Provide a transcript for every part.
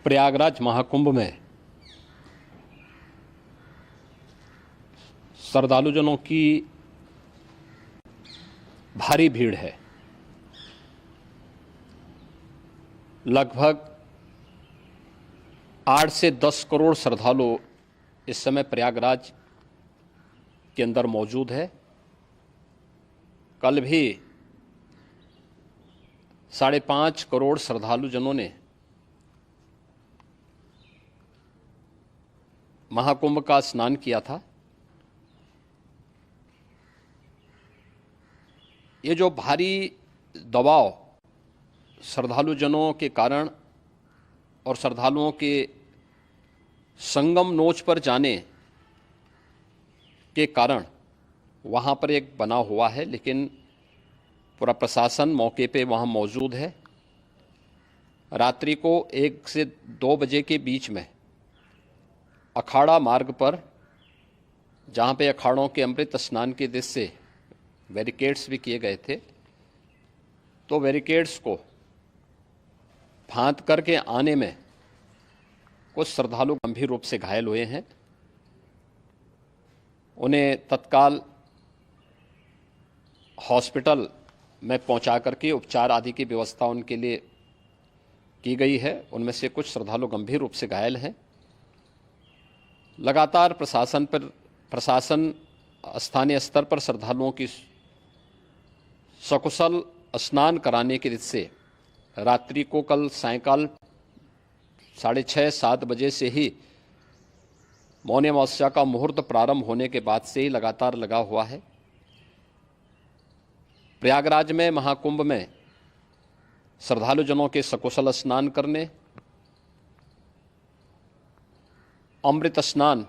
प्रयागराज महाकुंभ में श्रद्धालुजनों की भारी भीड़ है। लगभग 8 से 10 करोड़ श्रद्धालु इस समय प्रयागराज के अंदर मौजूद है। कल भी 5.5 करोड़ श्रद्धालुजनों ने महाकुंभ का स्नान किया था। ये जो भारी दबाव श्रद्धालुजनों के कारण और श्रद्धालुओं के संगम नोच पर जाने के कारण वहाँ पर एक बना हुआ है, लेकिन पूरा प्रशासन मौके पे वहाँ मौजूद है। रात्रि को 1 से 2 बजे के बीच में अखाड़ा मार्ग पर, जहाँ पे अखाड़ों के अमृत स्नान के दृश्य से बैरिकेड्स भी किए गए थे, तो बैरिकेड्स को फांद करके आने में कुछ श्रद्धालु गंभीर रूप से घायल हुए हैं। उन्हें तत्काल हॉस्पिटल में पहुंचा करके उपचार आदि की व्यवस्था उनके लिए की गई है। उनमें से कुछ श्रद्धालु गंभीर रूप से घायल हैं। लगातार प्रशासन स्थानीय स्तर पर श्रद्धालुओं की सकुशल स्नान कराने के दृष्टि से रात्रि को कल सायंकाल 6:30-7 बजे से ही मौनी अमावस्या का मुहूर्त प्रारंभ होने के बाद से ही लगातार लगा हुआ है। प्रयागराज में महाकुंभ में श्रद्धालुजनों के सकुशल स्नान करने, अमृत स्नान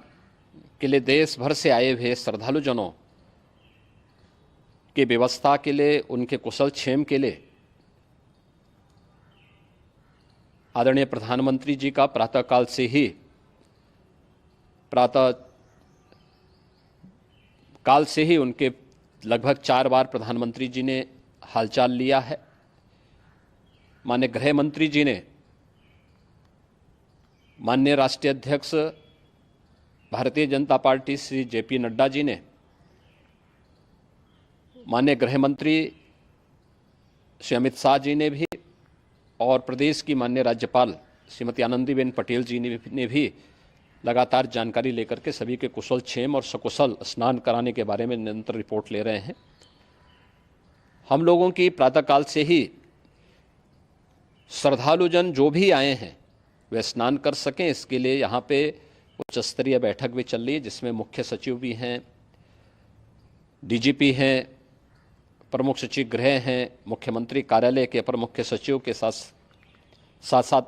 के लिए देश भर से आए हुए श्रद्धालुजनों की व्यवस्था के लिए, उनके कुशल क्षेम के लिए आदरणीय प्रधानमंत्री जी का प्रातःकाल से ही उनके लगभग 4 बार प्रधानमंत्री जी ने हालचाल लिया है। माननीय गृह मंत्री जी ने, माननीय राष्ट्रीय अध्यक्ष भारतीय जनता पार्टी श्री जेपी नड्डा जी ने, माननीय गृह मंत्री श्री अमित शाह जी ने भी, और प्रदेश की माननीय राज्यपाल श्रीमती आनंदीबेन पटेल जी ने भी लगातार जानकारी लेकर के सभी के कुशल क्षेम और सकुशल स्नान कराने के बारे में निरंतर रिपोर्ट ले रहे हैं। हम लोगों की प्रातःकाल से ही श्रद्धालुजन जो भी आए हैं वे स्नान कर सकें, इसके लिए यहाँ पे उच्च स्तरीय बैठक भी चल रही है, जिसमें मुख्य सचिव भी हैं, डीजीपी हैं, प्रमुख सचिव गृह हैं, मुख्यमंत्री कार्यालय के अपर मुख्य सचिव के साथ साथ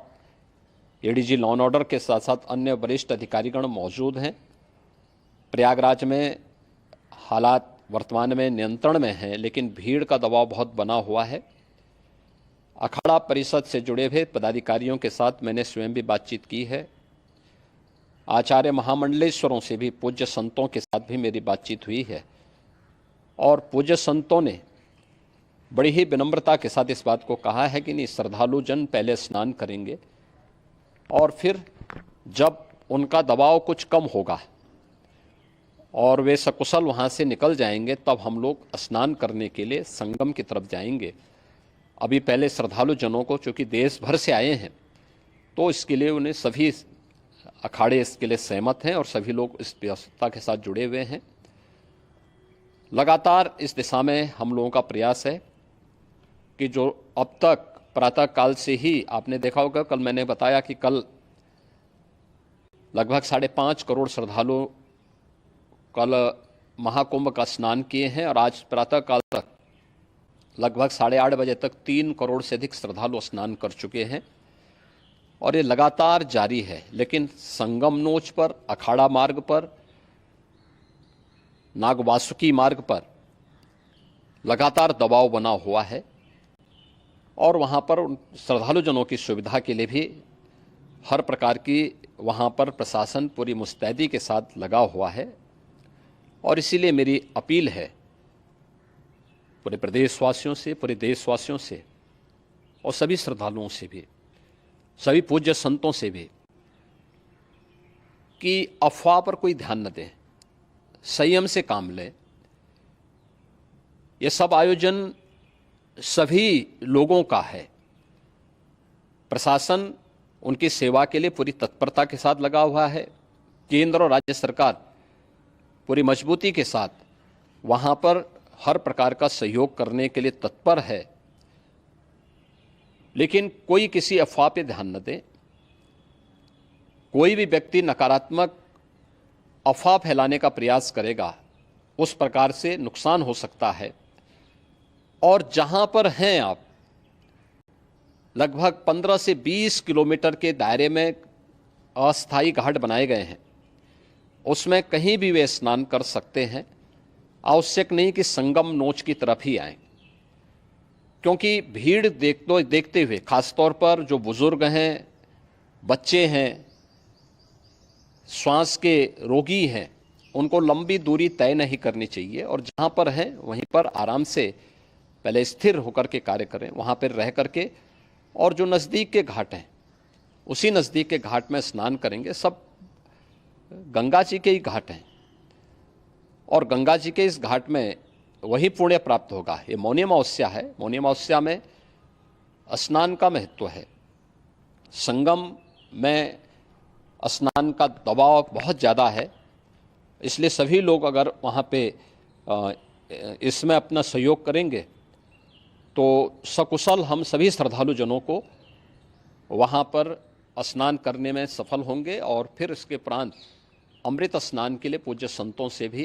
एडीजी लॉ एंड ऑर्डर के साथ साथ अन्य वरिष्ठ अधिकारीगण मौजूद हैं। प्रयागराज में हालात वर्तमान में नियंत्रण में हैं, लेकिन भीड़ का दबाव बहुत बना हुआ है। अखाड़ा परिषद से जुड़े हुए पदाधिकारियों के साथ मैंने स्वयं भी बातचीत की है। आचार्य महामंडलेश्वरों से भी, पूज्य संतों के साथ भी मेरी बातचीत हुई है, और पूज्य संतों ने बड़ी ही विनम्रता के साथ इस बात को कहा है कि नहीं, श्रद्धालुजन पहले स्नान करेंगे और फिर जब उनका दबाव कुछ कम होगा और वे सकुशल वहाँ से निकल जाएंगे, तब हम लोग स्नान करने के लिए संगम की तरफ जाएंगे। अभी पहले श्रद्धालुजनों को, चूँकि देश भर से आए हैं, तो इसके लिए उन्हें सभी अखाड़े इसके लिए सहमत हैं और सभी लोग इस व्यवस्था के साथ जुड़े हुए हैं। लगातार इस दिशा में हम लोगों का प्रयास है कि जो अब तक प्रातःकाल से ही आपने देखा होगा, कल मैंने बताया कि कल लगभग 5.5 करोड़ श्रद्धालु कल महाकुंभ का स्नान किए हैं, और आज प्रातःकाल तक लगभग 8:30 बजे तक 3 करोड़ से अधिक श्रद्धालु स्नान कर चुके हैं, और ये लगातार जारी है। लेकिन संगम नोच पर, अखाड़ा मार्ग पर, नागवासुकी मार्ग पर लगातार दबाव बना हुआ है, और वहाँ पर श्रद्धालुजनों की सुविधा के लिए भी हर प्रकार की वहाँ पर प्रशासन पूरी मुस्तैदी के साथ लगा हुआ है। और इसीलिए मेरी अपील है पूरे प्रदेशवासियों से, पूरे देशवासियों से और सभी श्रद्धालुओं से भी सभी पूज्य संतों से भी कि अफवाह पर कोई ध्यान न दें, संयम से काम लें। ये सब आयोजन सभी लोगों का है। प्रशासन उनकी सेवा के लिए पूरी तत्परता के साथ लगा हुआ है। केंद्र और राज्य सरकार पूरी मजबूती के साथ वहां पर हर प्रकार का सहयोग करने के लिए तत्पर है। लेकिन कोई किसी अफवाह पे ध्यान न दे। कोई भी व्यक्ति नकारात्मक अफवाह फैलाने का प्रयास करेगा, उस प्रकार से नुकसान हो सकता है। और जहां पर हैं आप, लगभग 15 से 20 किलोमीटर के दायरे में अस्थायी घाट बनाए गए हैं, उसमें कहीं भी वे स्नान कर सकते हैं। आवश्यक नहीं कि संगम नोच की तरफ ही आएं, क्योंकि भीड़ देखते हुए, खासतौर पर जो बुजुर्ग हैं, बच्चे हैं, श्वास के रोगी हैं, उनको लंबी दूरी तय नहीं करनी चाहिए। और जहां पर हैं वहीं पर आराम से पहले स्थिर होकर के कार्य करें, वहां पर रह करके। और जो नज़दीक के घाट हैं, उसी नज़दीक के घाट में स्नान करेंगे। सब गंगा जी के ही घाट हैं और गंगा जी के इस घाट में वही पुण्य प्राप्त होगा। ये मौनी अमावस्या है। मौनी अमावस्या में स्नान का महत्व है। संगम में स्नान का दबाव बहुत ज़्यादा है, इसलिए सभी लोग अगर वहाँ पे इसमें अपना सहयोग करेंगे तो सकुशल हम सभी श्रद्धालु जनों को वहाँ पर स्नान करने में सफल होंगे। और फिर इसके उपरांत अमृत स्नान के लिए पूज्य संतों से भी